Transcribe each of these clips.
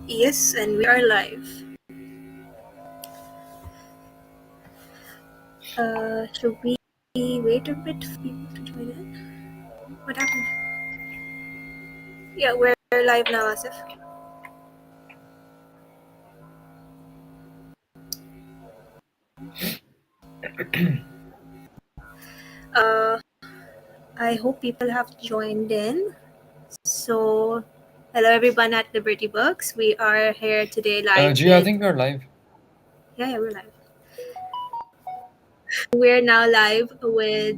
Yes, and we are live. Should we wait a bit for people to join in? What happened? Yeah, we're live now, Asif. Uh, I hope people have joined in. So, hello everyone at Liberty Books. We are here today live G, I with. think we're live. Yeah, we're live. We're now live with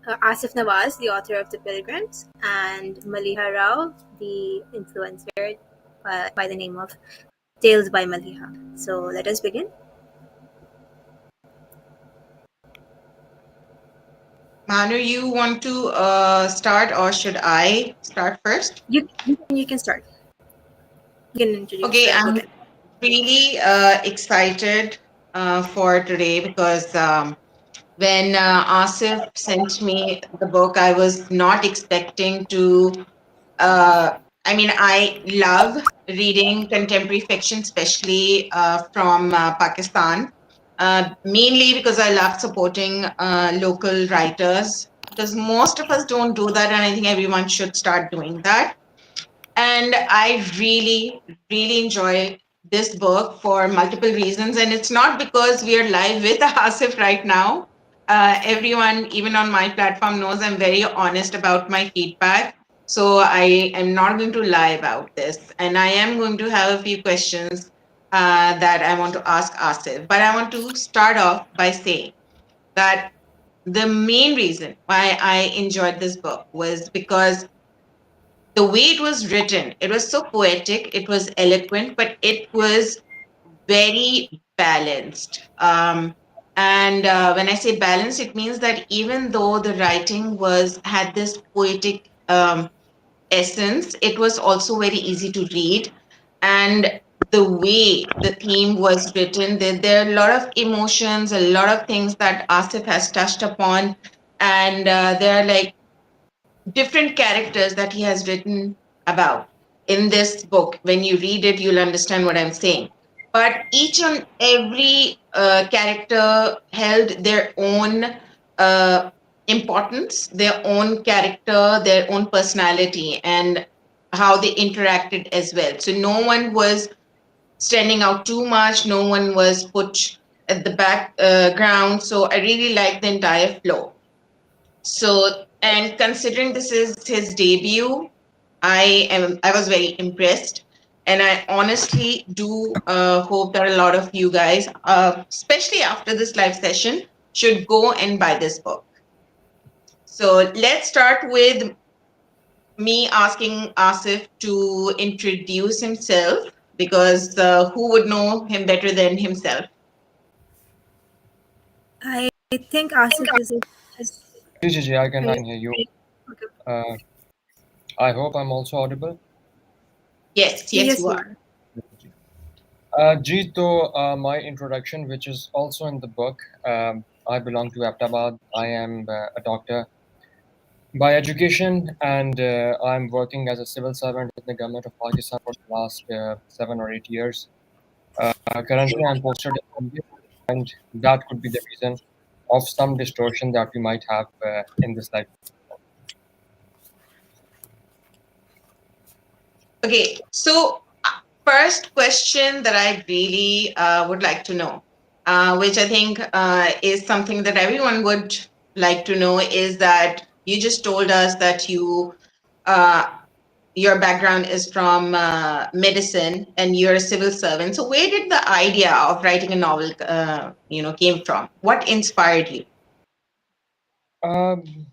Asif Nawaz, the author of The Pilgrims, and Maliha Rao, the influencer by the name of Tales by Maliha. So, let us begin. Manu, you want to start or should I start first? You can start. You can introduce Okay, the book. I'm really excited for today because when Asif sent me the book, I was not expecting to. I love reading contemporary fiction, especially from Pakistan, mainly because I love supporting local writers. Because most of us don't do that, and I think everyone should start doing that. And I really, really enjoy this book for multiple reasons. And it's not because we are live with Asif right now. Everyone, even on my platform, knows I'm very honest about my feedback. So I am not going to lie about this. And I am going to have a few questions that I want to ask Asif. But I want to start off by saying that the main reason why I enjoyed this book was because the way it was written, it was so poetic, it was eloquent, but it was very balanced. And when I say balanced, it means that even though the writing was had this poetic essence, it was also very easy to read. And the way the theme was written, there are a lot of emotions, a lot of things that Asif has touched upon, and there are like different characters that he has written about in this book. When you read it, you'll understand what I'm saying. But each and every character held their own importance, their own character, their own personality, and how they interacted as well. So no one was standing out too much, no one was put at the background. So I really like the entire flow. So, and considering this is his debut, I was very impressed, and I honestly do hope that a lot of you guys, especially after this live session, should go and buy this book. So let's start with me asking Asif to introduce himself because who would know him better than himself? I think Asif is G, I okay. can hear you. Uh, I hope I'm also audible. Yes, yes, Yes, you you are. are. G, to my introduction, which is also in the book, I belong to Aptabad. I am a doctor by education, and I'm working as a civil servant in the government of Pakistan for the last 7 or 8 years. Currently, I'm posted in India, and that could be the reason of some distortion that we might have in this life. Okay, so first question that I really would like to know, which I think is something that everyone would like to know, is that you just told us that uh, your background is from medicine and you're a civil servant. So where did the idea of writing a novel, came from? What inspired you? Um,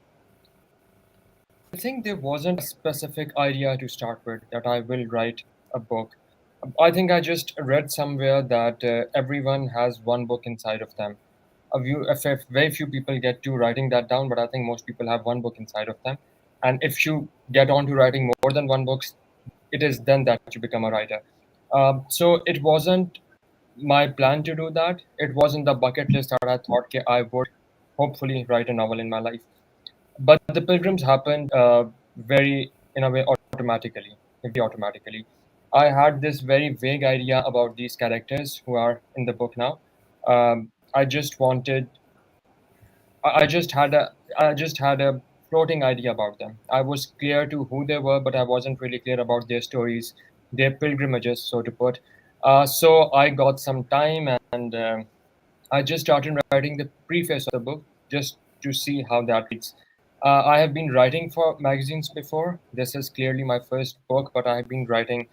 I think there wasn't a specific idea to start with that I will write a book. I think I just read somewhere that everyone has one book inside of them. If very few people get to writing that down, but I think most people have one book inside of them. And if you get on to writing more than one book, it is then that you become a writer. So it wasn't my plan to do that. It wasn't the bucket list that I thought okay, I would hopefully write a novel in my life. But the pilgrims happened very in a way automatically. very automatically. I had this very vague idea about these characters who are in the book now. I just wanted I just had a floating idea about them. I was clear to who they were, but I wasn't really clear about their stories, their pilgrimages, so to put. So I got some time and I just started writing the preface of the book just to see how that reads. I have been writing for magazines before. This is clearly my first book, but I have been writing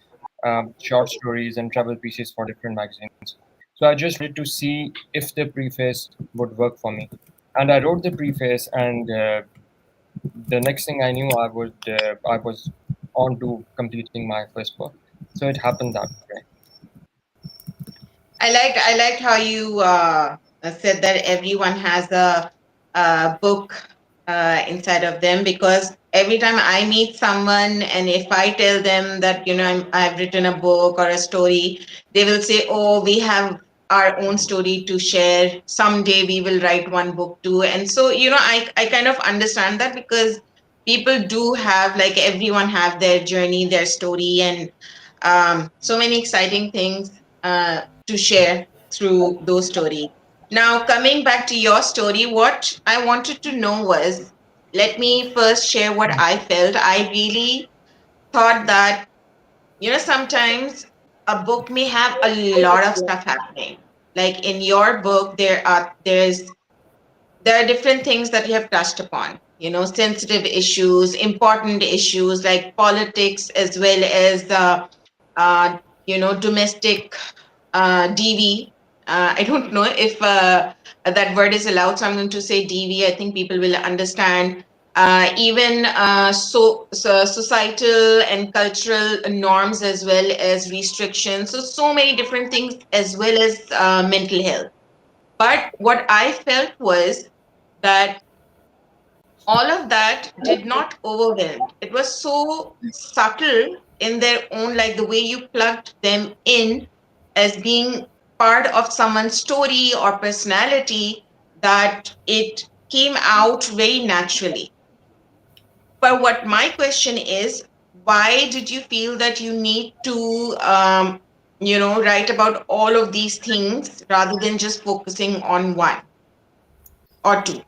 short stories and travel pieces for different magazines. So I just wanted to see if the preface would work for me. And I wrote the preface, and the next thing I knew, I was on to completing my first book. So it happened that way. I liked how you said that everyone has a book inside of them, because every time I meet someone and if I tell them that I've written a book or a story, they will say, "Oh, we have our own story to share. Someday we will write one book too." And so I kind of understand that, because people do have, like, everyone have their journey, their story, and so many exciting things to share through those stories. Now, coming back to your story, what I wanted to know was, let me first share what I felt. I really thought that, sometimes a book may have a lot of stuff happening. Like in your book, there are different things that you have touched upon, sensitive issues, important issues like politics, as well as uh, domestic DV. I don't know if that word is allowed, so I'm going to say DV. I think people will understand. Even societal and cultural norms, as well as restrictions. So many different things, as well as mental health. But what I felt was that all of that did not overwhelm. It was so subtle in their own, like the way you plugged them in as being part of someone's story or personality, that it came out very naturally. But what my question is, why did you feel that you need to, write about all of these things rather than just focusing on one or two?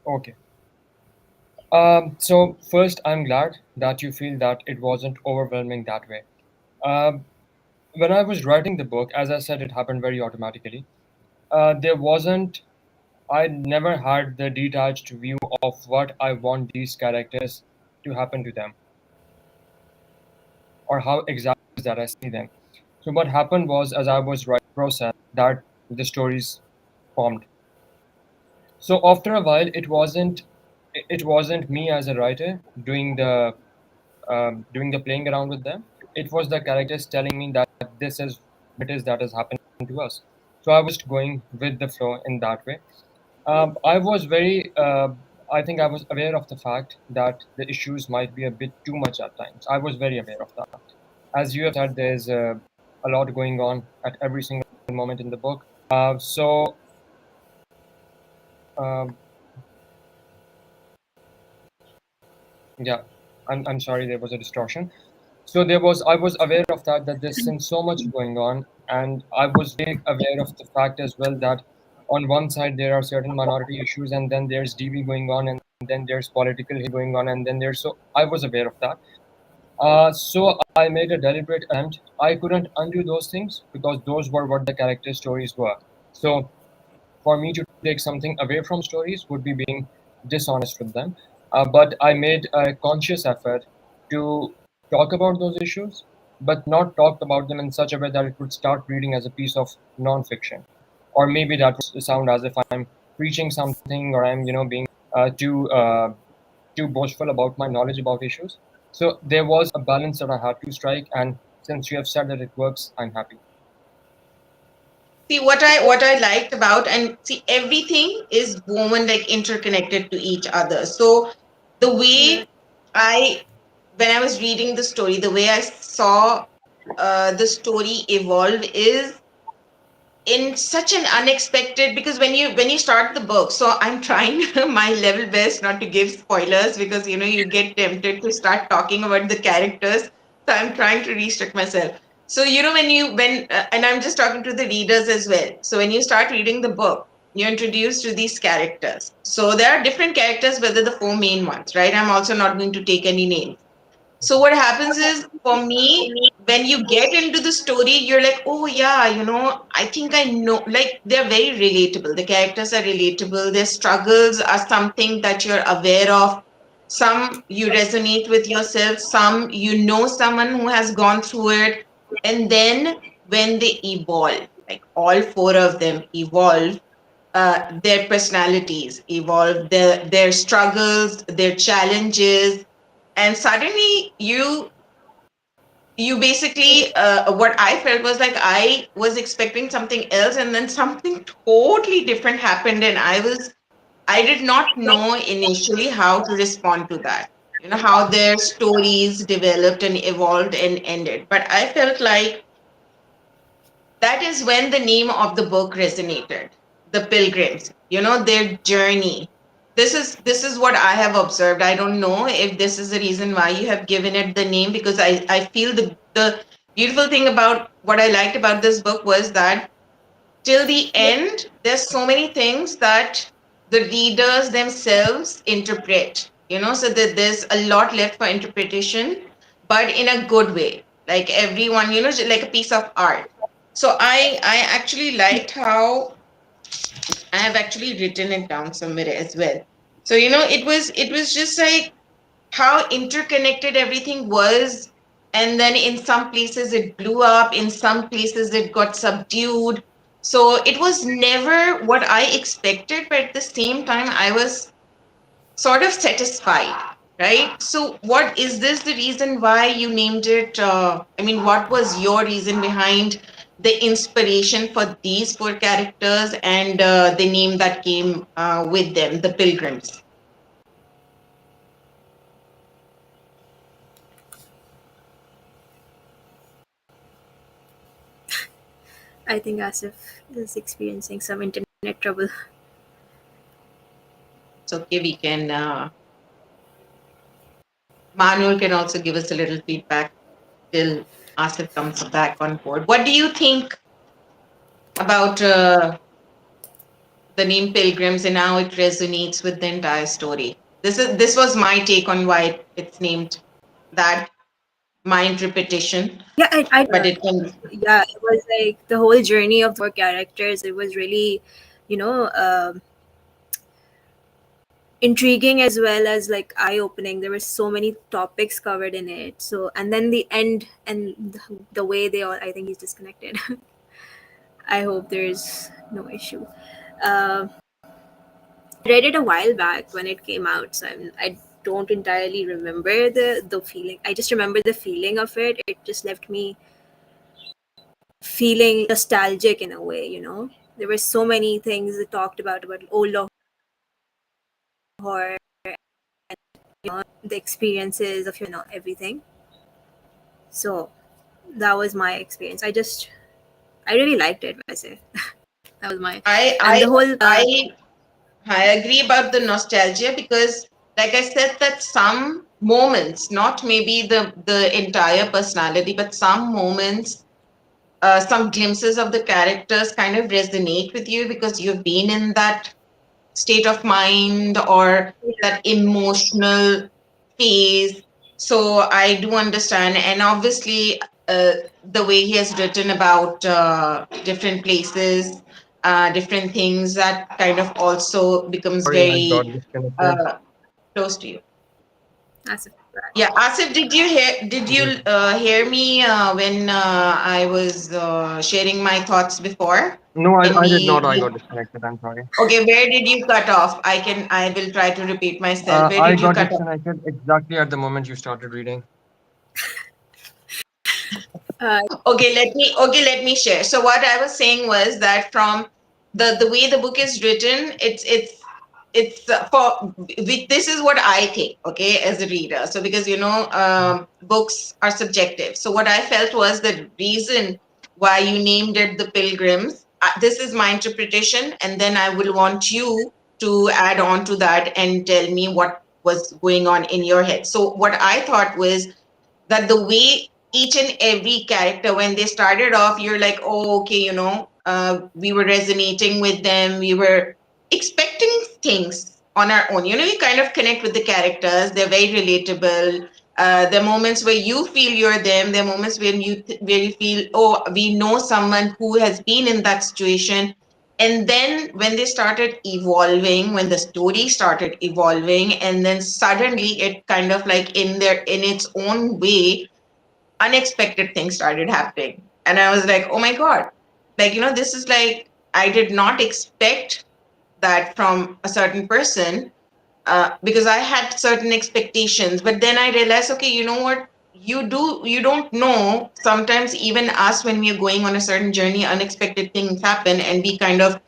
Okay. So first, I'm glad that you feel that it wasn't overwhelming that way. Um, when I was writing the book, as I said, it happened very automatically. There wasn't, I never had the detached view of what I want these characters to happen to them or how exactly that I see them. So what happened was, as I was writing process, that the stories formed. So after a while, it wasn't me as a writer doing the playing around with them. It was the characters telling me that this is what it is that is happening to us. So I was just going with the flow in that way. I was very, I think I was aware of the fact that the issues might be a bit too much at times. I was very aware of that. As you have said, there's a lot going on at every single moment in the book. So, um, yeah, I'm sorry, there was a distortion. So I was aware of that there's been so much going on, and I was very aware of the fact as well that on one side there are certain minority issues, and then there's DV going on, and then there's political hate going on, and then there's so I was aware of that. So I made a deliberate attempt. I couldn't undo those things because those were what the character stories were. So for me to take something away from stories would be being dishonest with them. But I made a conscious effort to talk about those issues, but not talk about them in such a way that it would start reading as a piece of non-fiction, or maybe that would sound as if I'm preaching something or I'm being too boastful about my knowledge about issues. So there was a balance that I had to strike, and since you have said that it works, I'm happy. See, what I liked about, and see, everything is woven, like, interconnected to each other. So the Yeah. way I when I was reading the story, the way I saw the story evolve is in such an unexpected, because when you start the book, so I'm trying my level best not to give spoilers, because you get tempted to start talking about the characters. So I'm trying to restrict myself. So when and I'm just talking to the readers as well. So when you start reading the book, you're introduced to these characters. So there are different characters, whether the four main ones, right? I'm also not going to take any names. So what happens is, for me, when you get into the story, you're like, oh yeah, I think I know. Like, they're very relatable. The characters are relatable. Their struggles are something that you're aware of. Some you resonate with yourself. Some someone who has gone through it. And then when they evolve, like all four of them evolve, their personalities evolve, their struggles, their challenges, and suddenly you basically, what I felt was like I was expecting something else, and then something totally different happened, and I did not know initially how to respond to that. How their stories developed and evolved and ended, but I felt like that is when the name of the book resonated. The Pilgrims, their journey. This is what I have observed. I don't know if this is the reason why you have given it the name, because I feel the beautiful thing about what I liked about this book was that till the end, there's so many things that the readers themselves interpret, so that there's a lot left for interpretation, but in a good way. Like everyone, like a piece of art. So I actually liked how I have actually written it down somewhere as well. So it was just like how interconnected everything was, and then in some places it blew up, in some places it got subdued. So it was never what I expected, but at the same time I was sort of satisfied, right? So what is this the reason why you named it? I mean, what was your reason behind the inspiration for these four characters, and the name that came with them, the Pilgrims? I think Asif is experiencing some internet trouble. So okay, we can Manuel can also give us a little feedback till Asif comes back on board. What do you think about the name Pilgrims and how it resonates with the entire story? This was my take on why it's named that, my interpretation, Yeah, but it can. yeah, it was like the whole journey of the four characters. It was really, you know, intriguing as well as like eye-opening. There were so many topics covered in it. So, and then the end and the way they all, I think he's disconnected. I hope there's no issue. Uh, read it a while back when it came out, so I don't entirely remember the feeling. I just remember the feeling of it. It just left me feeling nostalgic in a way. There were so many things that talked about old Lahore, the experiences of everything. So that was my experience. I really liked it. I say that was my I and I the whole I I agree about the nostalgia, because, like I said, that some moments, not maybe the entire personality, but some moments, some glimpses of the characters kind of resonate with you because you've been in that state of mind or yeah, that emotional phase. So I do understand. And obviously, the way he has written about different places, different things, that kind of also becomes Sorry, I very got disconnected. uh, close to you. that's a fact. Yeah, Asif, did you hear me when I was sharing my thoughts before? No, When I did not. I we got disconnected. I'm sorry. Okay, where did you cut off? I will try to repeat myself. Where I did you got cut off? disconnected exactly at the moment you started reading. Uh, Okay, let me share. So what I was saying was that from the way the book is written, this is what I think, okay, as a reader. So because books are subjective. So what I felt was the reason why you named it The Pilgrims this is my interpretation, and then I will want you to add on to that and tell me what was going on in your head. So what I thought was that the way each and every character, when they started off, you're like, oh, okay, we were resonating with them, we were expecting things on our own. You kind of connect with the characters, they're very relatable. There are moments where you feel you're them. There are moments when where you feel, oh, we know someone who has been in that situation. And then when they started evolving, when the story started evolving, and then suddenly it kind of like in its own way, unexpected things started happening. And I was like, oh my God, like, this is like, I did not expect that from a certain person, because I had certain expectations. But then I realized, okay, you know what? You don't know. Sometimes even us, when we are going on a certain journey, unexpected things happen, and we kind of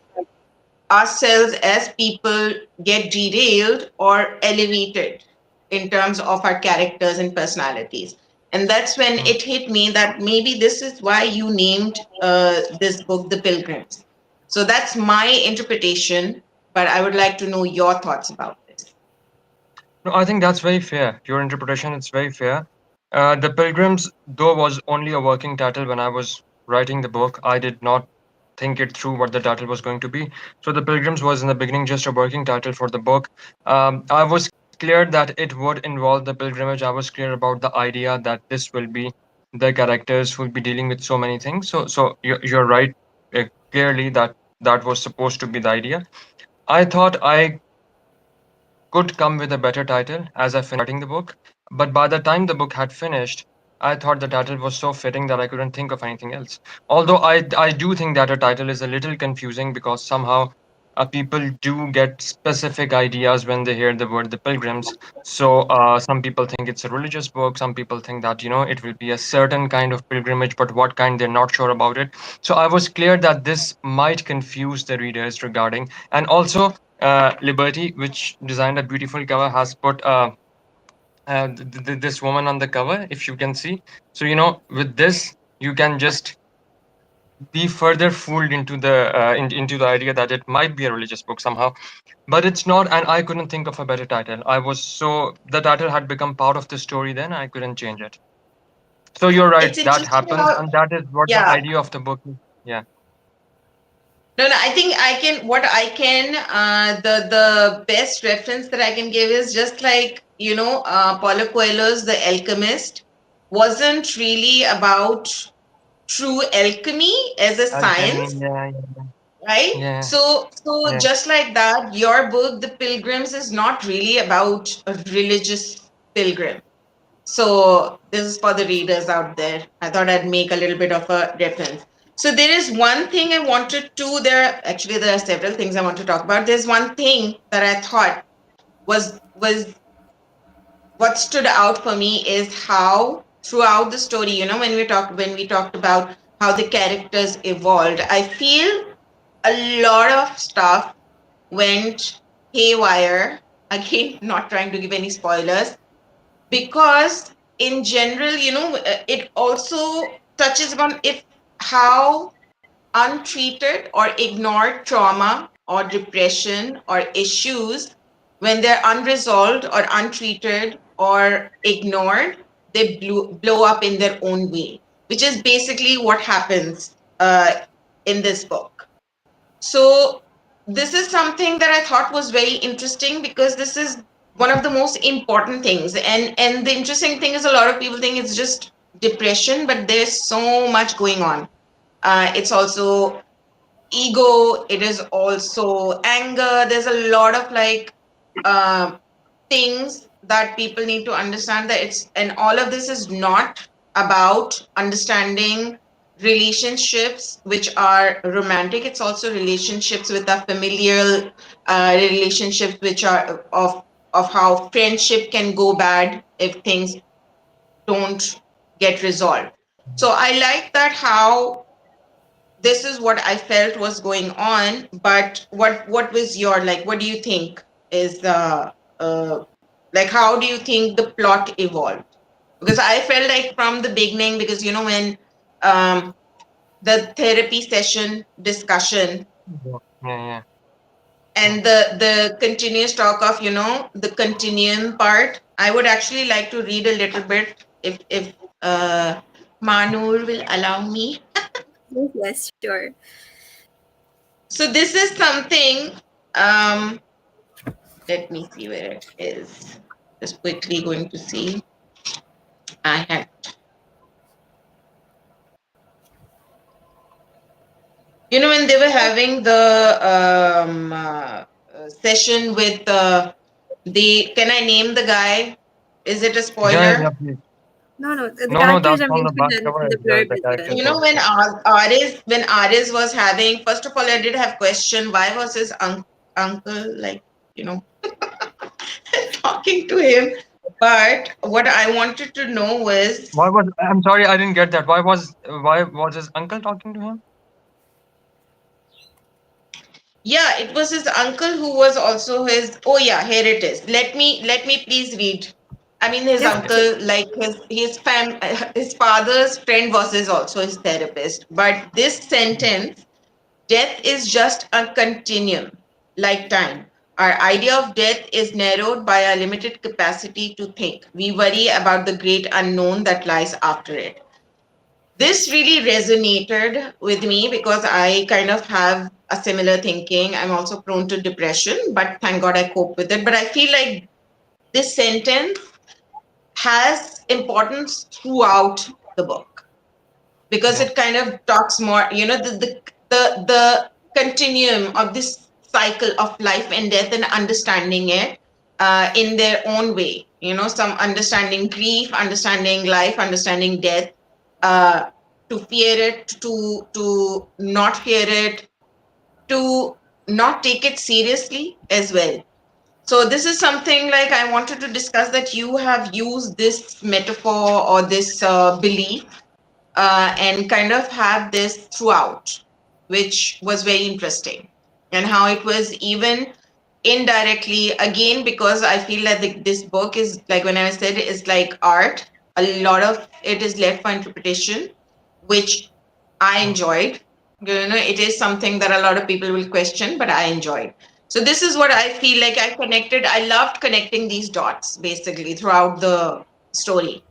ourselves as people get derailed or elevated in terms of our characters and personalities. And that's when Mm. it hit me that maybe this is why you named this book The Pilgrims. So that's my interpretation, but I would like to know your thoughts about this. No, I think that's very fair. Your interpretation is very fair. The Pilgrims, though, was only a working title when I was writing the book. I did not think it through what the title was going to be. So the Pilgrims was in the beginning just a working title for the book. I was clear that it would involve the pilgrimage. I was clear about the idea that this will be the characters who will be dealing with so many things. So you're right, clearly that that was supposed to be the idea. I thought I could come with a better title as I finished writing the book. But by the time the book had finished, I thought the title was so fitting that I couldn't think of anything else. Although I do think that a title is a little confusing because somehow people do get specific ideas when they hear the word the pilgrims. So some people think it's a religious book. Some people think that, it will be a certain kind of pilgrimage, but what kind they're not sure about it. So I was clear that this might confuse the readers regarding. And also, Liberty, which designed a beautiful cover, has put this woman on the cover, if you can see. So, with this, you can just be further fooled into the idea that it might be a religious book somehow, but it's not. And I couldn't think of a better title. The title had become part of the story. Then I couldn't change it. So you're right. It's That interesting happens, how, and that is what the yeah. idea of the book is. Yeah. No, no, I think what I can, the best reference that I can give is just like, Paulo Coelho's The Alchemist wasn't really about true alchemy as a Alchemy. science, Yeah. right? Yeah. So Yeah. just like that, your book, The Pilgrims, is not really about a religious pilgrim. So this is for the readers out there. I thought I'd make a little bit of a reference. So there is one thing I wanted to, there are several things I want to talk about. There's one thing that I thought was what stood out for me is how throughout the story, when we talked about how the characters evolved, I feel a lot of stuff went haywire. Again, not trying to give any spoilers, because in general, it also touches upon if how untreated or ignored trauma or depression or issues, when they're unresolved or untreated or ignored, they blow up in their own way, which is basically what happens in this book. So this is something that I thought was very interesting, because this is one of the most important things. And the interesting thing is, a lot of people think it's just depression, but there's so much going on. It's also ego, it is also anger. There's a lot of like uh, things that people need to understand, that it's, and all of this is not about understanding relationships which are romantic. It's also relationships with our familial, relationships which are of how friendship can go bad if things don't get resolved. So I like that, how this is what I felt was going on. But what was your, like, what do you think is the like, how do you think the plot evolved? Because I felt like from the beginning, because when um the therapy session discussion, Yeah, yeah, yeah. and the continuous talk of, the continuum part. I would actually like to read a little bit, if uh, Manur will allow me. Yes, yes, sure. So this is something. Um, let me see where it is. Just quickly going to see. I had, when they were having the session with the. Can I name the guy? Is it a Yeah, yeah, spoiler? please. No, no, the No, no, characters that's are on the mentioned back in cover. the blurb The as well. characters also. When Aris was having, first of all, I did have question. Why was his uncle, like, you know talking to him? But what I wanted to know was, Why was I'm sorry, I didn't get that. Why was his uncle talking to him? yeah, it was his uncle who was also his. Oh yeah, here it is. Let me please read. I mean, his Yes, Okay. sure. uncle, like his father's friend was his also his therapist. But this sentence, death is just a continuum, like time. Our idea of death is narrowed by our limited capacity to think. We worry about the great unknown that lies after it. This really resonated with me because I kind of have a similar thinking. I'm also prone to depression, but thank God I cope with it. But I feel like this sentence has importance throughout the book, because Yeah. it kind of talks more, the continuum of this cycle of life and death, and understanding it in their own way. Some understanding grief, understanding life, understanding death, uh, to fear it, to not fear it, to not take it seriously as well. So this is something like I wanted to discuss, that you have used this metaphor or this belief, and kind of have this throughout, which was very interesting. And how it was even indirectly, again, because I feel that this book is like, when I said it's like art, a lot of it is left for interpretation, which I Yeah. enjoyed. It is something that a lot of people will question, but I enjoyed. So this is what I feel like I connected. I loved connecting these dots basically throughout the story.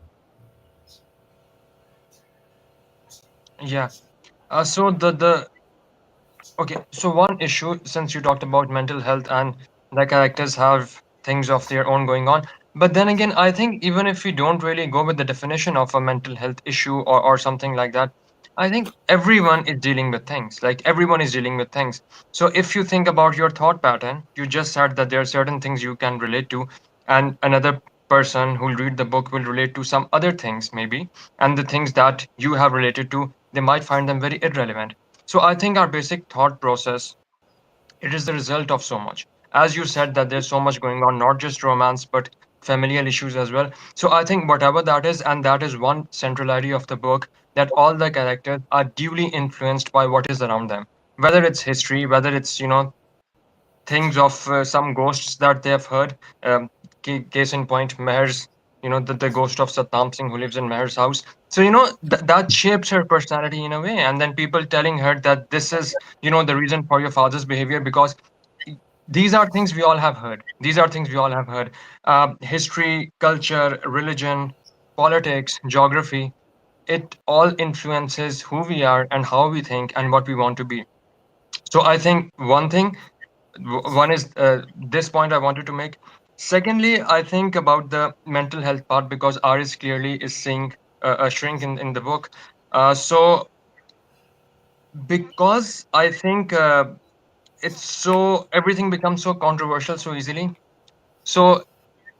Yeah. So the Okay, so one issue, since you talked about mental health and the characters have things of their own going on, but then again, I think even if we don't really go with the definition of a mental health issue or something like that, I think everyone is dealing with things. Like everyone is dealing with things. So if you think about your thought pattern, you just said that there are certain things you can relate to, and another person who'll read the book will relate to some other things, maybe, and the things that you have related to, they might find them very irrelevant. So I think our basic thought process, it is the result of so much. As you said that there's so much going on, not just romance, but familial issues as well. So I think whatever that is, and that is one central idea of the book, that all the characters are duly influenced by what is around them. Whether it's history, whether it's, things of some ghosts that they have heard. Case in point, Meher's, the ghost of Satam Singh who lives in Meher's house. So, that shapes her personality in a way. And then people telling her that this is, the reason for your father's behavior, because these are things we all have heard. These are things we all have heard. History, culture, religion, politics, geography, it all influences who we are and how we think and what we want to be. So I think one is this point I wanted to make. Secondly, I think about the mental health part because Aris clearly is seeing a shrink in the book. So because I think it's so everything becomes so controversial so easily. So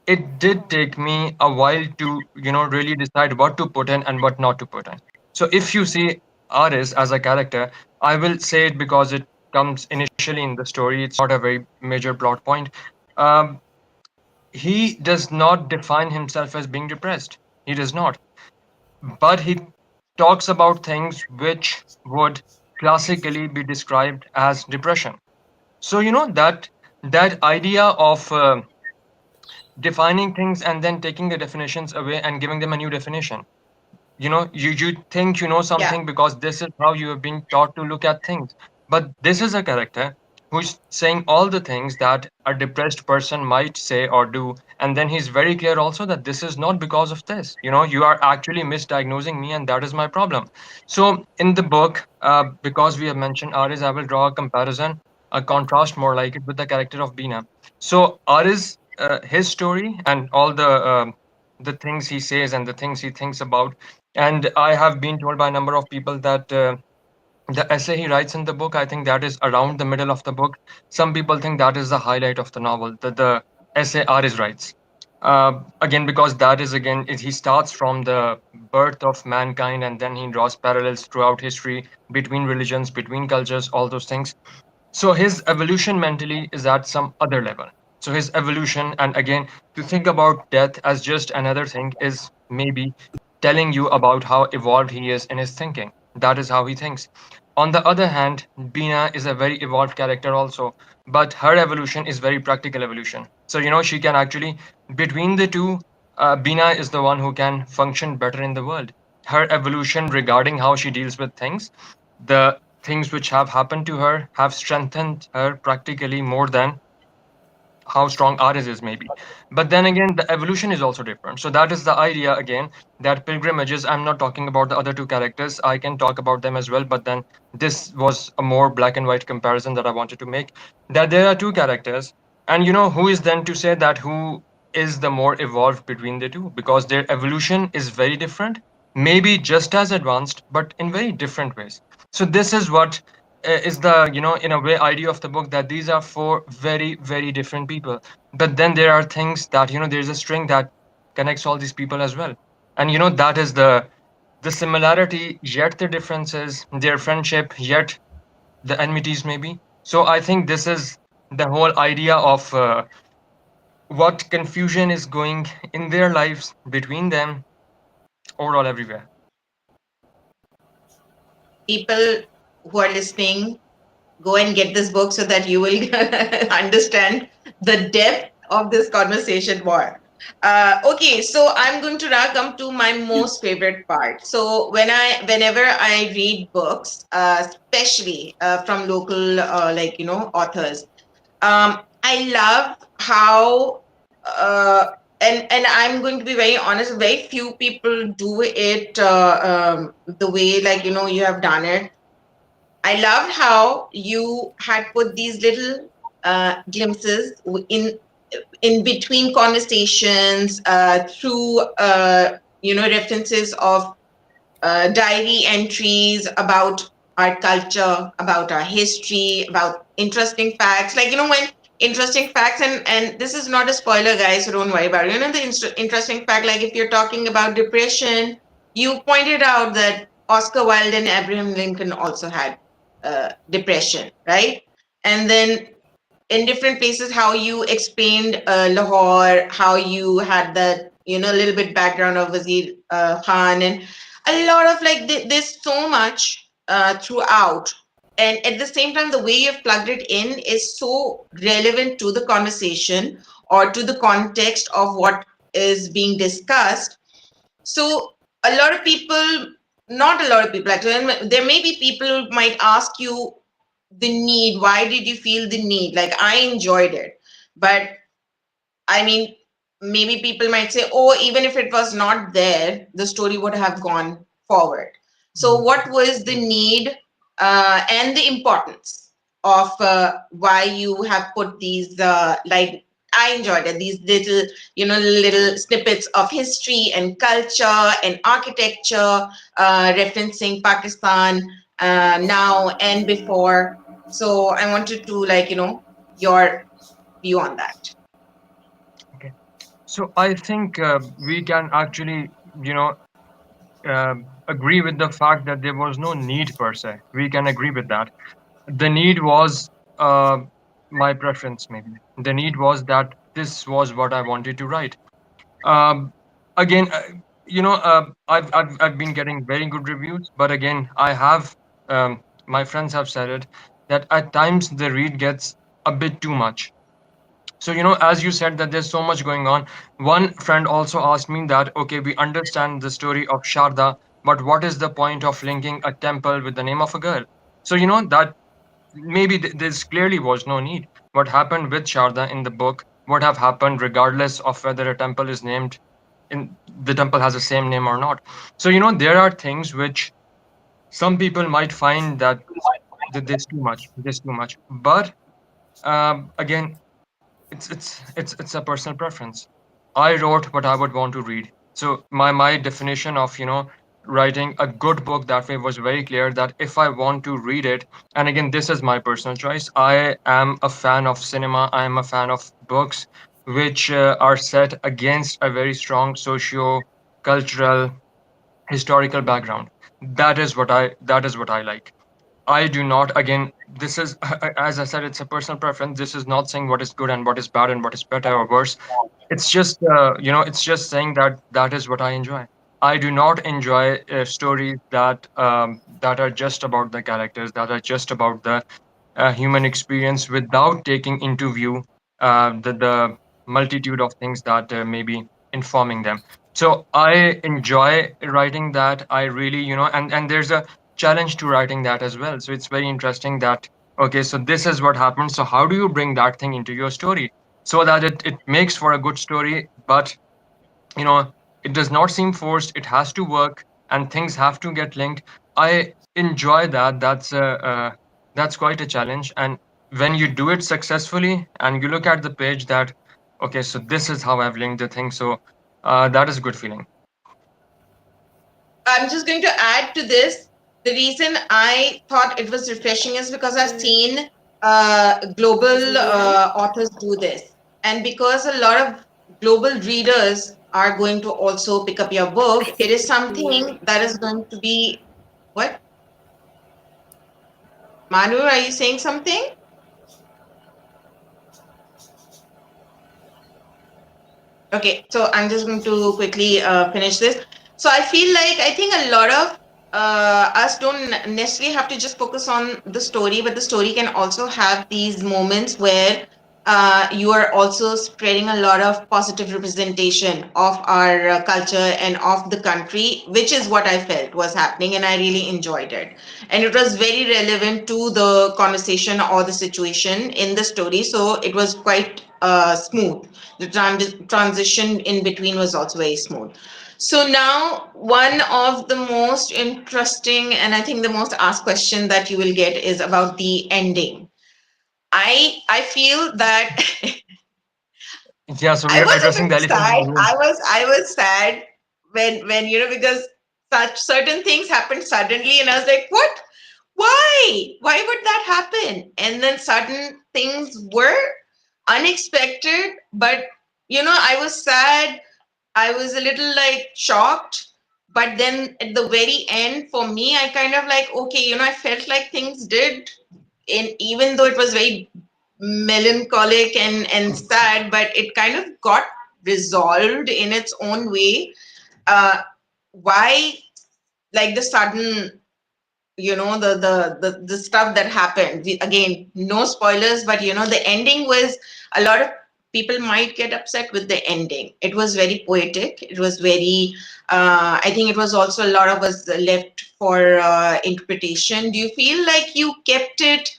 it did take me a while to really decide what to put in and what not to put in. So if you see Aris as a character, I will say it because it comes initially in the story. It's not a very major plot point. um, he does not define himself as being depressed. He does not. But he talks about things which would classically be described as depression. So that idea of defining things and then taking the definitions away and giving them a new definition. You think you know Yeah. something because this is how you have been taught to look at things. But this is a character who's saying all the things that a depressed person might say or do, and then he's very clear also that this is not because of this. You are actually misdiagnosing me, and that is my problem. So in the book, because we have mentioned Aris, I will draw a comparison, a contrast more like it, with the character of Bina. So Aris, his story and all the things he says and the things he thinks about, and I have been told by a number of people that the essay he writes in the book, I think that is around the middle of the book. Some people think that is the highlight of the novel, the essay Aris writes. Again, because that is, again, he starts from the birth of mankind, and then he draws parallels throughout history between religions, between cultures, all those things. So his evolution mentally is at some other level. So his evolution, and again, to think about death as just another thing is maybe telling you about how evolved he is in his thinking. That is how he thinks. On the other hand, Bina is a very evolved character also, but her evolution is very practical evolution. So, she can actually, between the two, Bina is the one who can function better in the world. Her evolution regarding how she deals with things, the things which have happened to her have strengthened her practically more than how strong ours is, maybe. But then again, the evolution is also different. So that is the idea again, that pilgrimages, I'm not talking about the other two characters, I can talk about them as well, but then this was a more black and white comparison that I wanted to make, that there are two characters, and who is then to say that who is the more evolved between the two, because their evolution is very different, maybe just as advanced, but in very different ways. So this is what is the, in a way, idea of the book, that these are four very, very different people. But then there are things that, there's a string that connects all these people as well. And that is the similarity, yet the differences, their friendship, yet the enmities, maybe. So I think this is the whole idea of what confusion is going in their lives between them, overall, everywhere. People who are listening, go and get this book so that you will understand the depth of this conversation more. Okay, so I'm going to now come to my most favorite part. So whenever I read books, especially from local, authors, I love how, uh, and I'm going to be very honest, very few people do it the way, you have done it. I loved how you had put these little glimpses in between conversations, through references of diary entries about our culture, about our history, about interesting facts. When interesting facts, and this is not a spoiler, guys, so don't worry about it. The interesting fact, like if you're talking about depression, you pointed out that Oscar Wilde and Abraham Lincoln also had depression, right? And then in different places, how you explained Lahore, how you had that, little bit background of Wazir Khan, and a lot of there's so much throughout. And at the same time, the way you've plugged it in is so relevant to the conversation or to the context of what is being discussed. So a lot of people, not a lot of people actually, there may be people who might ask you the need. Why did you feel the need? Like, I enjoyed it, but I mean, maybe people might say, oh, even if it was not there, the story would have gone forward. So, Mhm. what was the need and the importance of why you have put these, I enjoyed it, these little, little snippets of history and culture and architecture, referencing Pakistan now and before. So, I wanted to, your view on that. Okay. So I think we can actually, you know, agree with the fact that there was no need per se. We can agree with that. The need was uh, my preference, maybe. The need was that this was what I wanted to write. Um, Again, I've been getting very good reviews, but again, my friends have said it, that at times the read gets a bit too much. So, as you said that there's so much going on, one friend also asked me that, okay, we understand the story of Sharda, but what is the point of linking a temple with the name of a girl? So, that maybe this clearly was no need. What happened with Sharda in the book would have happened regardless of whether a temple is named in the temple has the same name or not. So, there are things which some people might find that there's too much. But again, it's a personal preference. I wrote what I would want to read. So my definition of writing a good book that way was very clear, that if I want to read it, and again this is my personal choice, I am a fan of cinema, I am a fan of books which are set against a very strong socio cultural historical background. That is what I like. I do not, again, this is, as I said, it's a personal preference. This is not saying what is good and what is bad and what is better or worse. It's just, it's just saying that that is what I enjoy. I do not enjoy stories that are just about the characters, that are just about the human experience without taking into view the multitude of things that may be informing them. So I enjoy writing that. I really, and there's a challenge to writing that as well. So it's very interesting that, okay, so this is what happened. So how do you bring that thing into your story so that it makes for a good story, but you know it does not seem forced, it has to work, and things have to get linked. I enjoy that. That's quite a challenge, and when you do it successfully and you look at the page that, okay, so this is how I've linked the thing, so that is a good feeling. I'm just going to add to this. The reason I thought it was refreshing is because I've seen global authors do this. And because a lot of global readers are going to also pick up your book, it is something that is going to be what? Manu, are you saying something? Okay, so I'm just going to quickly finish this. So I think a lot of us don't necessarily have to just focus on the story, but the story can also have these moments where you are also spreading a lot of positive representation of our culture and of the country, which is what I felt was happening, and I really enjoyed it. And it was very relevant to the conversation or the situation in the story, so it was quite smooth. The transition in between was also very smooth. So now one of the most interesting and I think the most asked question that you will get is about the ending. I feel that Yeah, so we I are was a addressing the bit elephant in sad. the room. I was sad when because such certain things happened suddenly and I was like, what? Why would that happen? And then certain things were unexpected, but I was sad. I was a little like shocked. But then at the very end, for me, I kind of like, okay, I felt like things did, and even though it was very melancholic and sad, but it kind of got resolved in its own way. Why, like the sudden, the stuff that happened. Again, no spoilers, but the ending was, a lot of people might get upset with the ending. It was very poetic. It was very. I think it was also a lot of us left for interpretation. Do you feel like you kept it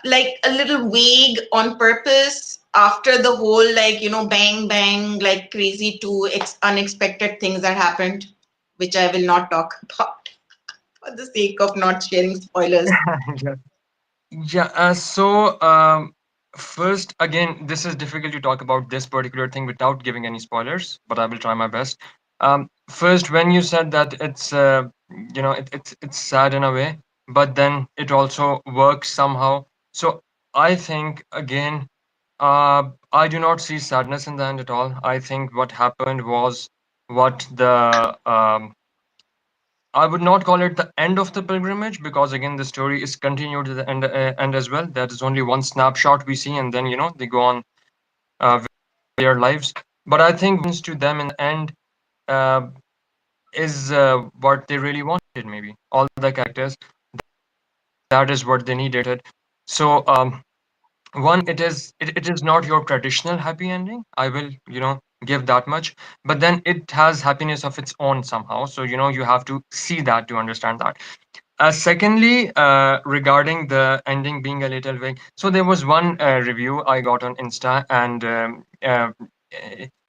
like a little vague on purpose after the whole, like, bang bang, like crazy two unexpected things that happened, which I will not talk about for the sake of not sharing spoilers? Yeah. Yeah, first, again, this is difficult to talk about this particular thing without giving any spoilers, but I will try my best. First, when you said that it's sad in a way, but then it also works somehow. So I think, again, I do not see sadness in the end at all. I think what happened was what the I would not call it the end of the pilgrimage, because again the story is continued to the end as well. That is only one snapshot we see, and then they go on with their lives. But I think what happens to them in the end uh, is what they really wanted. Maybe all the characters, that is what they needed. So One, it is not your traditional happy ending. I will, give that much. But then it has happiness of its own somehow. So, you have to see that to understand that. Secondly, regarding the ending being a little vague, so there was one review I got on Insta, and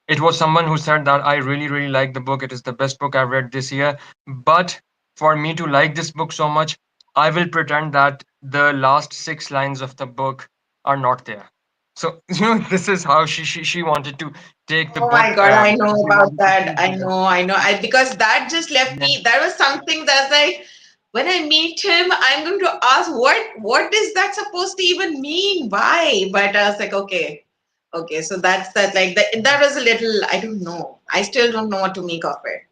it was someone who said that I really, really like the book. It is the best book I've read this year. But for me to like this book so much, I will pretend that the last 6 lines of the book are not there. So, this is how she wanted to take the Oh my book. God, I know She about wanted to that. see I the. know, I know. Because that just left Yeah. me. That was something that's like, when I meet him, I'm going to ask what is that supposed to even mean? Why? But I was like, okay, okay. So that's that. Like that was a little. I don't know. I still don't know what to make of it.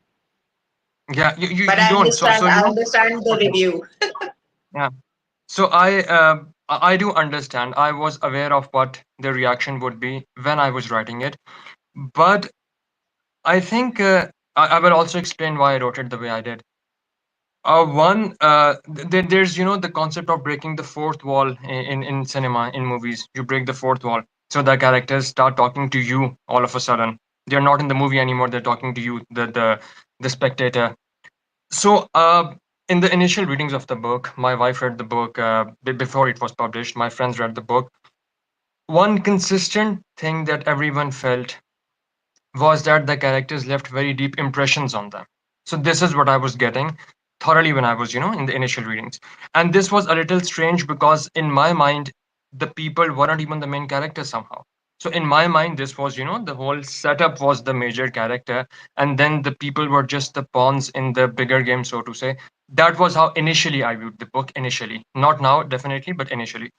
Yeah, you, But you don't. So I understand the okay. review. Yeah. So I do understand. I was aware of what the reaction would be when I was writing it, but I think I will also explain why I wrote it the way I did. One, there's the concept of breaking the fourth wall in cinema, in movies. You break the fourth wall, so the characters start talking to you all of a sudden. They're not in the movie anymore. They're talking to you, the spectator. So, in the initial readings of the book, my wife read the book before it was published. My friends read the book. One consistent thing that everyone felt was that the characters left very deep impressions on them. So, this is what I was getting thoroughly when I was, in the initial readings. And this was a little strange because, in my mind, the people weren't even the main characters somehow. So, in my mind, this was, the whole setup was the major character, and then the people were just the pawns in the bigger game, so to say. That was how initially I viewed the book, initially. Not now, definitely, but initially.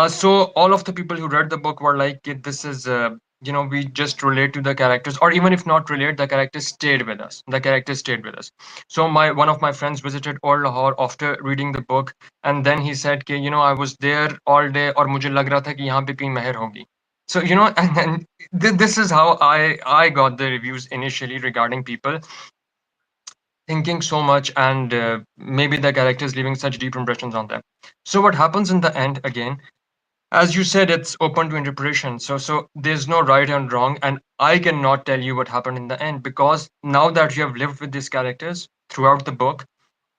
So all of the people who read the book were like, "Yeah, this is, we just relate to the characters, or even if not relate, the characters stayed with us. The characters stayed with us." So one of my friends visited Old Lahore after reading the book, and then he said, "कि, I was there all day, और मुझे लग रहा था कि यहाँ पे कहीं मेहर होगी." So and this is how I got the reviews initially regarding people thinking so much and maybe the characters leaving such deep impressions on them. So what happens in the end again, as you said, it's open to interpretation. So there's no right and wrong, and I cannot tell you what happened in the end because now that you have lived with these characters throughout the book,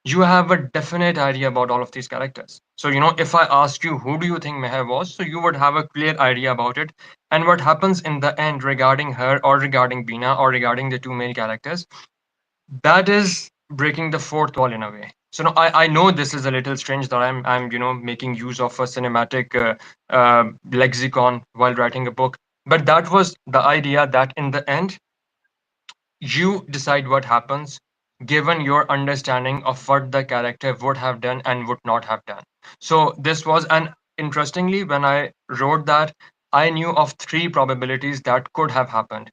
you have a definite idea about all of these characters. So if I asked you who do you think Meher was, so you would have a clear idea about it. And what happens in the end regarding her or regarding Bina or regarding the two main characters, that is breaking the fourth wall in a way. So no, I know this is a little strange that I'm making use of a cinematic lexicon while writing a book, but that was the idea that in the end you decide what happens given your understanding of what the character would have done and would not have done. So this was, and interestingly, when I wrote that, I knew of three probabilities that could have happened,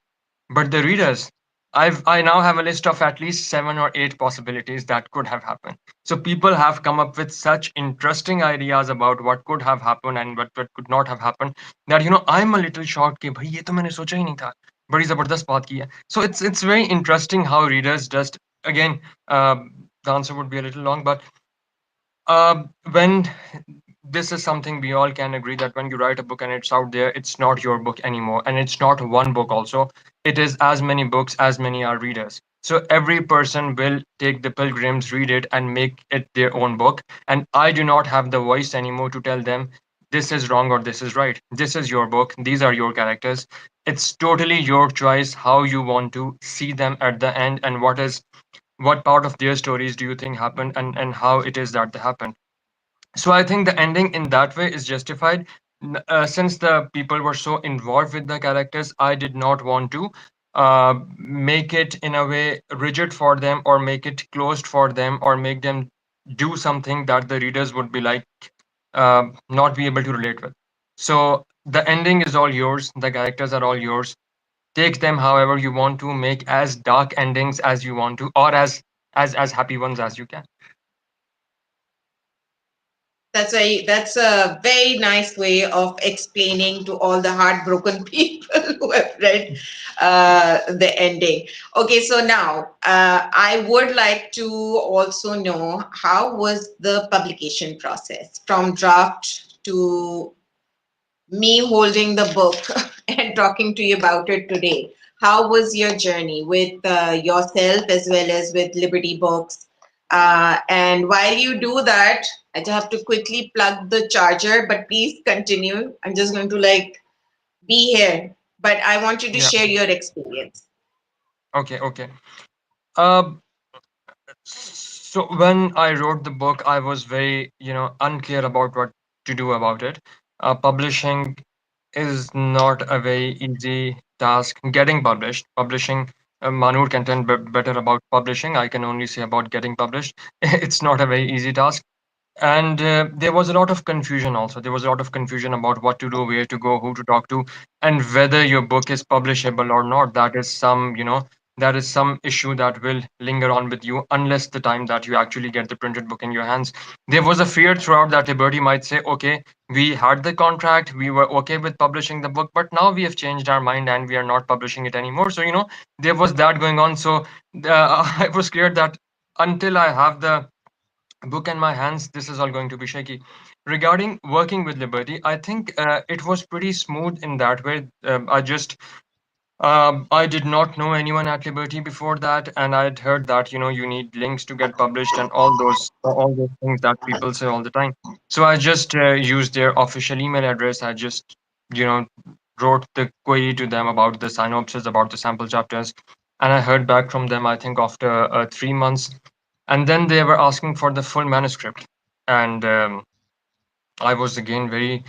but the readers, I now have a list of at least 7 or 8 possibilities that could have happened. So people have come up with such interesting ideas about what could have happened and what could not have happened that I'm a little shocked कि भाई ये तो मैंने सोचा ही नहीं था. बड़ी जबरदस्त बात की है. So it's very interesting how readers just again uh, the answer would be a little long, but when this is something we all can agree that when you write a book and it's out there, it's not your book anymore, and it's not one book also. It is as many books as many are readers. So every person will take the Pilgrims, read it, and make it their own book. And I do not have the voice anymore to tell them this is wrong or this is right. This is your book. These are your characters. It's totally your choice how you want to see them at the end and what part of their stories do you think happened and how it is that they happened. So I think the ending in that way is justified. Since the people were so involved with the characters, I did not want to make it in a way rigid for them or make it closed for them or make them do something that the readers would be like not be able to relate with. So the ending is all yours. The characters are all yours. Take them however you want to. Make as dark endings as you want to, or as happy ones as you can. That's a very nice way of explaining to all the heartbroken people who have read the ending. Okay, so now I would like to also know how was the publication process from draft to me holding the book and talking to you about it today. How was your journey with yourself as well as with Liberty Books? And while you do that, I just have to quickly plug the charger, but please continue. I'm just going to like be here, but I want you to Yeah. share your experience. Okay. Okay. Uh, so when I wrote the book, I was very, unclear about what to do about it. Publishing is not a very easy task. Getting publishing, Manur can tell better about publishing. I can only say about getting published. It's not a very easy task. And there was a lot of confusion also. There was a lot of confusion about what to do, where to go, who to talk to, and whether your book is publishable or not. That is some issue that will linger on with you unless the time that you actually get the printed book in your hands. There was a fear throughout that Liberty might say, okay, we had the contract, we were okay with publishing the book, but now we have changed our mind and we are not publishing it anymore. So, there was that going on. So I was scared that until I have the book in my hands, this is all going to be shaky. Regarding working with Liberty, I think it was pretty smooth in that way. I did not know anyone at Liberty before that, and I'd heard that you need links to get published and all those things that people say all the time. So I just used their official email address. I just you know wrote the query to them about the synopsis, about the sample chapters, and I heard back from them. I think after 3 months, and then they were asking for the full manuscript, and I was again very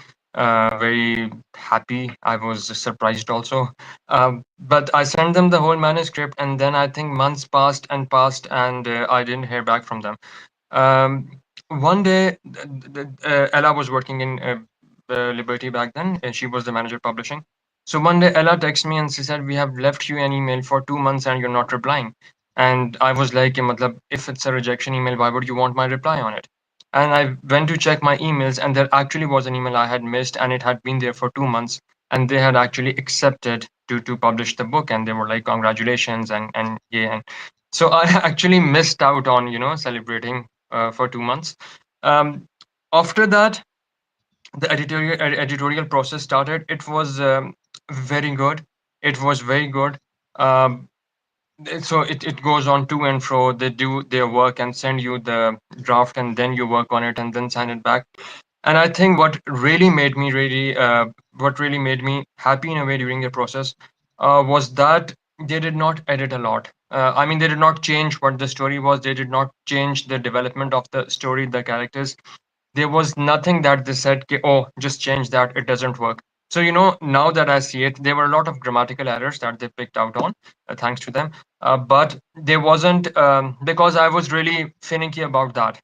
happy. I was surprised also. But I sent them the whole manuscript, and then I think months passed and passed, and I didn't hear back from them. Um, One day, Ella was working in Liberty back then, and she was the manager publishing. So one day, Ella texted me and she said, "We have left you an email for 2 months and you're not replying." And I was like, "Ya matlab, if it's a rejection email, why would you want my reply on it?" And I went to check my emails, and there actually was an email I had missed, and it had been there for 2 months, and they had actually accepted to publish the book, and they were like, "Congratulations," and yeah, and so I actually missed out on celebrating for 2 months. Um, After that, the editorial process started. It was very good. It was very good. Um, so it goes on to and fro. They do their work and send you the draft, and then you work on it and then sign it back. And I think what really made me happy in a way during the process was that they did not edit a lot. I mean, they did not change what the story was. They did not change the development of the story, the characters. There was nothing that they said, "Ki, oh, just change that, it doesn't work." So, now that I see it, there were a lot of grammatical errors that they picked out on, thanks to them. But there wasn't, because I was really finicky about that.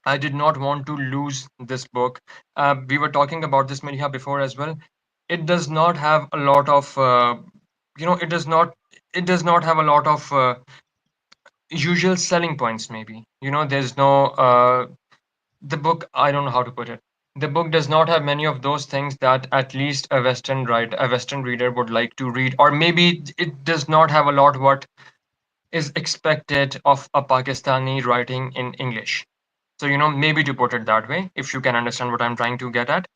I did not want to lose this book. We were talking about this, Maliha, before as well. It does not have a lot of, it does not have a lot of usual selling points, maybe. There's no, the book, I don't know how to put it. The book does not have many of those things that at least a Western reader would like to read, or maybe it does not have a lot what is expected of a Pakistani writing in English. So, maybe to put it that way, if you can understand what I'm trying to get at.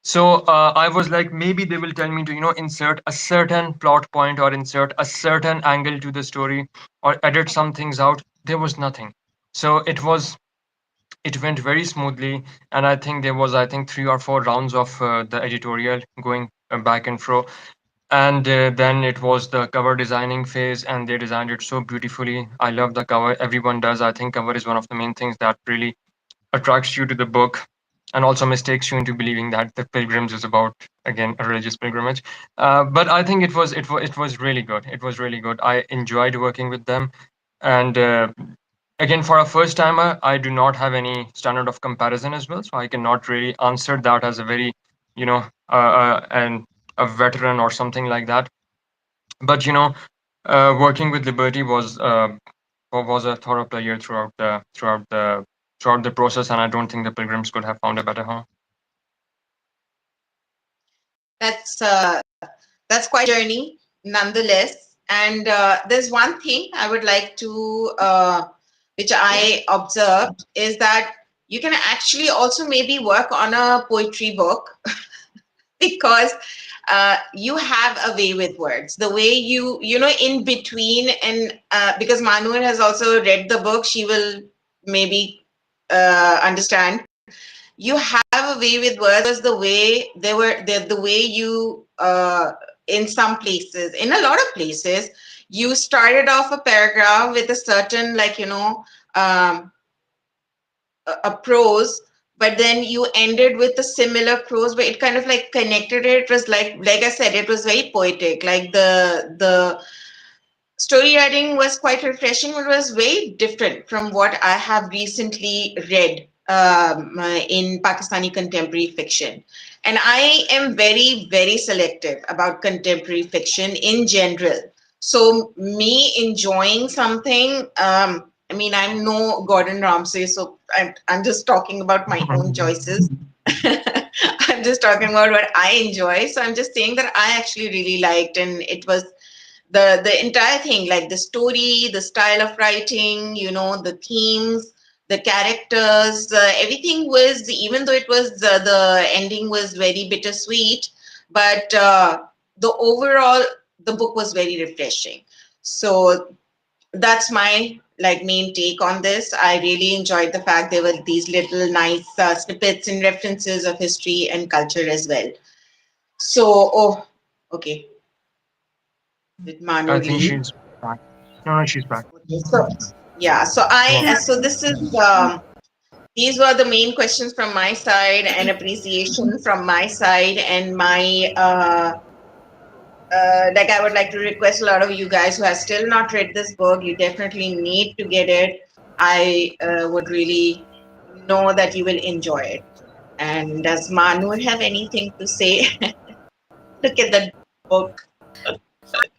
So, I was like, maybe they will tell me to, insert a certain plot point or insert a certain angle to the story or edit some things out. There was nothing. So, it went very smoothly, and I think there was, I think, 3 or 4 rounds of the editorial going back and fro, and then it was the cover designing phase, and they designed it so beautifully. I love the cover. Everyone does. I think cover is one of the main things that really attracts you to the book, and also mistakes you into believing that the Pilgrims is about, again, a religious pilgrimage. But I think it was really good. It was really good. I enjoyed working with them, and again, for a first timer, I do not have any standard of comparison as well, so I cannot really answer that as a very, and a veteran or something like that. But working with Liberty was a thorough player throughout the process, and I don't think the Pilgrims could have found a better home. That's quite a journey, nonetheless. And there's one thing I would like to, which I observed, is that you can actually also maybe work on a poetry book because you have a way with words. The way you know, in between, and because Manur has also read the book, she will maybe understand. You have a way with words, the way they were, the way you, in some places, in a lot of places, you started off a paragraph with a certain, like, um, a prose, but then you ended with a similar prose, but it kind of like connected it. It was like I said, it was very poetic. Like the story writing was quite refreshing. It was very different from what I have recently read in Pakistani contemporary fiction. And I am very, very selective about contemporary fiction in general. So, me enjoying something, I mean, I'm no Gordon Ramsay, so I'm just talking about my own choices. I'm just talking about what I enjoy. So, I'm just saying that I actually really liked, and it was the entire thing, like the story, the style of writing, the themes, the characters, everything was, even though it was, the ending was very bittersweet, but the overall, the book was very refreshing. So that's my, like, main take on this. I really enjoyed the fact there were these little nice snippets and references of history and culture as well. So, oh, okay. Did Manu I think leave? she's back. No, no, she's back. Okay, so yeah, so I Yeah. so this is, these were the main questions from my side, and appreciation from my side, and my like, I would like to request a lot of you guys who have still not read this book. You definitely need to get it. I would really know that you will enjoy it. And does Manu have anything to say? Look at the book.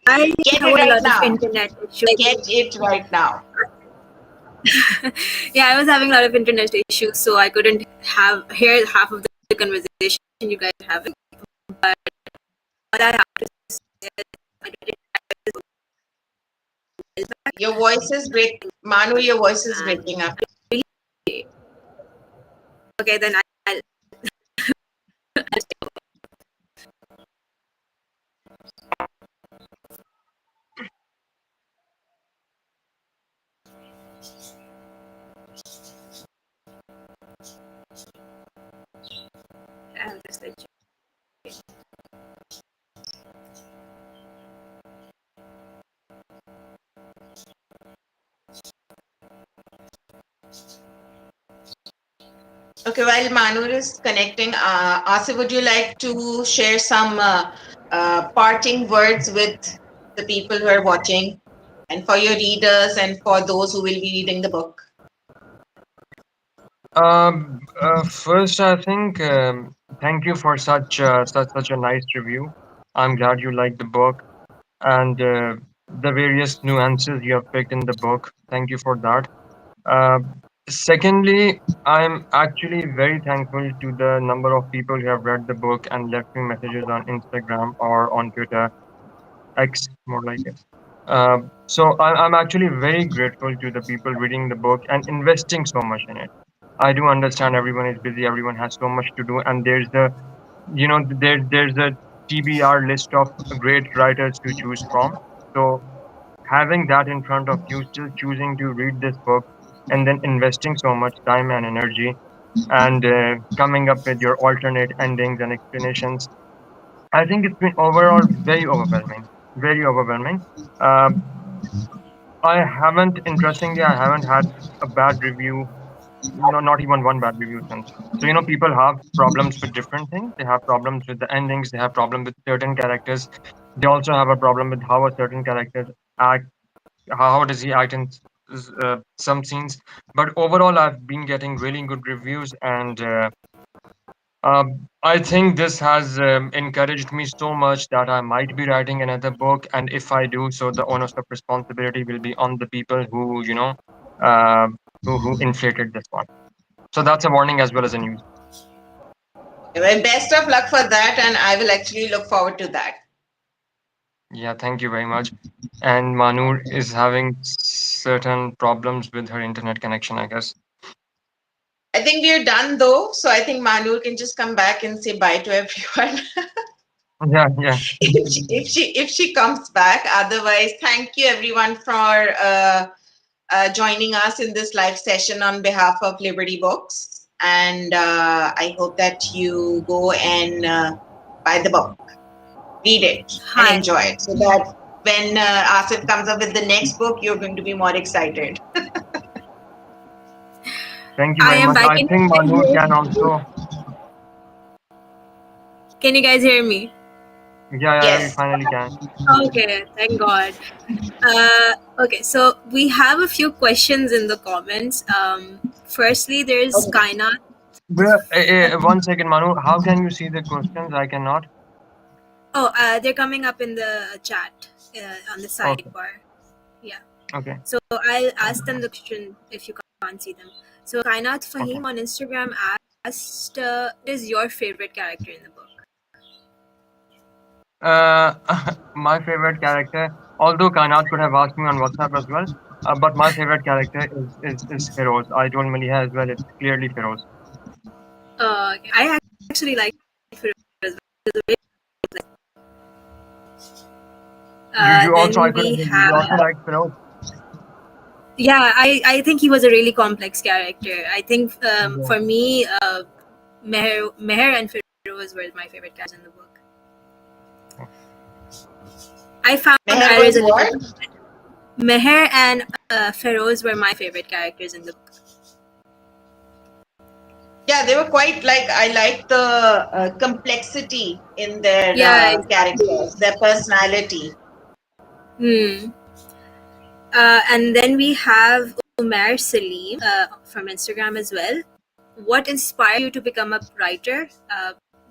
I Get have it a right lot of now. internet issues. Get it right now. Yeah, I was having a lot of internet issues, so I couldn't have hear half of the conversation you guys are having. But what I have to say is, I did it Your voice is break. Manu, your voice is and breaking up. really, okay, then I'll just let you. Okay, while Manu is connecting, Asif, would you like to share some parting words with the people who are watching, and for your readers, and for those who will be reading the book? First, I think thank you for such a nice review. I'm glad you liked the book and the various nuances you have picked in the book. Thank you for that. Uh, Secondly, I'm actually very thankful to the number of people who have read the book and left me messages on Instagram or on Twitter, X, more like it. So I'm actually very grateful to the people reading the book and investing so much in it. I do understand everyone is busy, everyone has so much to do, and there's a TBR list of great writers to choose from. So having that in front of you, still choosing to read this book, and then investing so much time and energy, and coming up with your alternate endings and explanations, I think it's been overall very overwhelming, very overwhelming. Um, Interestingly, I haven't had a bad review, no, not even one bad review since. So, people have problems with different things. They have problems with the endings. They have problem with certain characters. They also have a problem with how a certain character act. How does he act in some scenes? But overall, I've been getting really good reviews, and I think this has encouraged me so much that I might be writing another book. And if I do, so the onus of responsibility will be on the people who, uh, who inflated this one. So that's a warning as well as a news. Well, best of luck for that, and I will actually look forward to that. Yeah, thank you very much. And Manur is having certain problems with her internet connection, I guess. I think we are done though. So I think Manur can just come back and say bye to everyone Yeah, yeah. if she comes back. Otherwise, thank you everyone for joining us in this live session on behalf of Liberty Books. And I hope that you go and buy the book, read it, and Hi. enjoy it, so that when Asif comes up with the next book, you're going to be more excited. Thank you I very am much. back I in. think Manur can also. Can you guys hear me? Yeah, yeah, we Yes. finally can. Okay, thank God. Okay, so we have a few questions in the comments. Firstly, there's Okay. Kainat. One second, Manu. How can you see the questions? I cannot. Oh, they're coming up in the chat on the Okay, sidebar. Yeah. okay, So I'll ask them the question if you can't see them. So Kainat okay. Fahim on Instagram asked, "What is your favorite character in the book?" Uh, my favorite character, although Kainat could have asked me on WhatsApp as well, but my favorite character is Feroz. I told Maliha as well. It's clearly Feroz. Okay. I actually like Firoz as well. You also, I Then could we have. You have, also like Feroz. yeah, I think he was a really complex character. I think Yeah. for me, Meher and Firoz were my favorite characters in the book. I found Meher was Iris a little. what? Meher and Feroz were my favorite characters in the book. Yeah, they were quite like, I like the complexity in their Yeah, exactly. characters, their personality. Hmm. And then we have Umair Salim from Instagram as well. What inspired you to become a writer?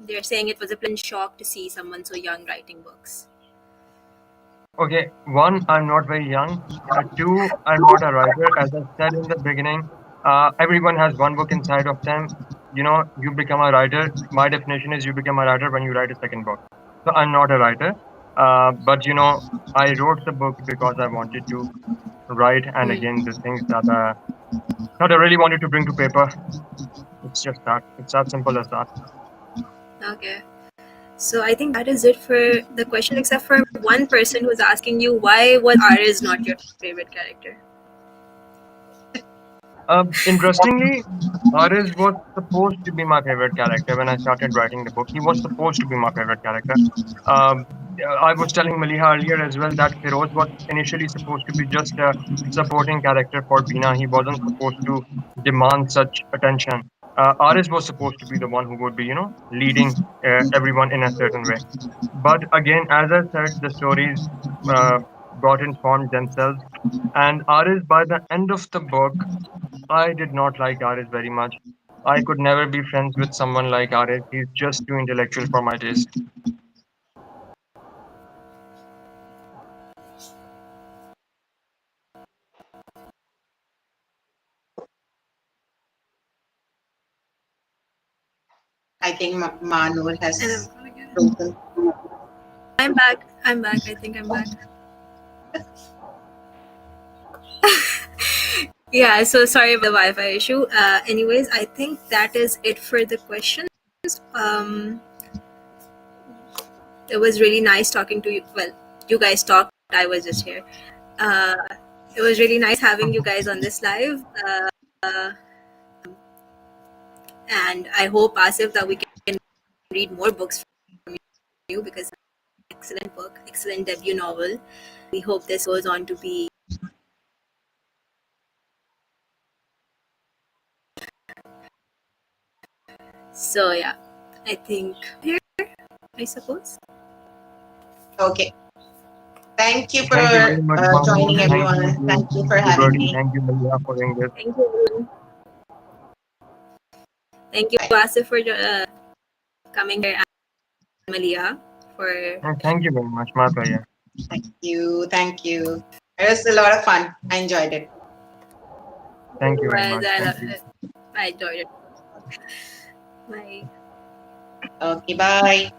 They're saying it was a pleasant shock to see someone so young writing books. Okay, one, I'm not very young. Two, I'm not a writer. As I said in the beginning, everyone has one book inside of them. You become a writer. My definition is you become a writer when you write a second book. So I'm not a writer. But I wrote the book because I wanted to write, and again, Hmm. the things that I really wanted to bring to paper. It's just that. It's as simple as that. Okay. So I think that is it for the question, except for one person who's asking you why was Aris not your favorite character? Interestingly, Aris was supposed to be my favorite character when I started writing the book. He was supposed to be my favorite character. Um, I was telling Maliha earlier as well that Feroz was initially supposed to be just a supporting character for Bina. He wasn't supposed to demand such attention. Aris was supposed to be the one who would be leading everyone in a certain way. But again, as I said, the stories uh, got informed themselves. And Aris, by the end of the book, I did not like Aris very much. I could never be friends with someone like Aris. He's just too intellectual for my taste. I think Manur And I'm has gonna get it. frozen. I'm back. I'm back. I think I'm back. Yeah, so sorry about the Wi-Fi issue. Anyways, I think that is it for the questions. Um, it was really nice talking to you. Well, you guys talked. I was just here. Uh, it was really nice having you guys on this live. And I hope, Asif, that we can read more books from you because it's an excellent book, excellent debut novel. We hope this goes on to be. So yeah, I think here, I suppose. Okay. Thank you for Thank you very much, joining, Mahmood. Thank everyone. you, Thank you for having Liberty. me. Thank you, Maria, for doing this. Thank you. Thank you, Bye. Asif, for coming here, and Maliha for. And thank you very much, my pleasure. Thank you. Thank you. It was a lot of fun. I enjoyed it. Thank you very Was much. I Thank love you. it. I enjoyed it. Bye. Okay, bye.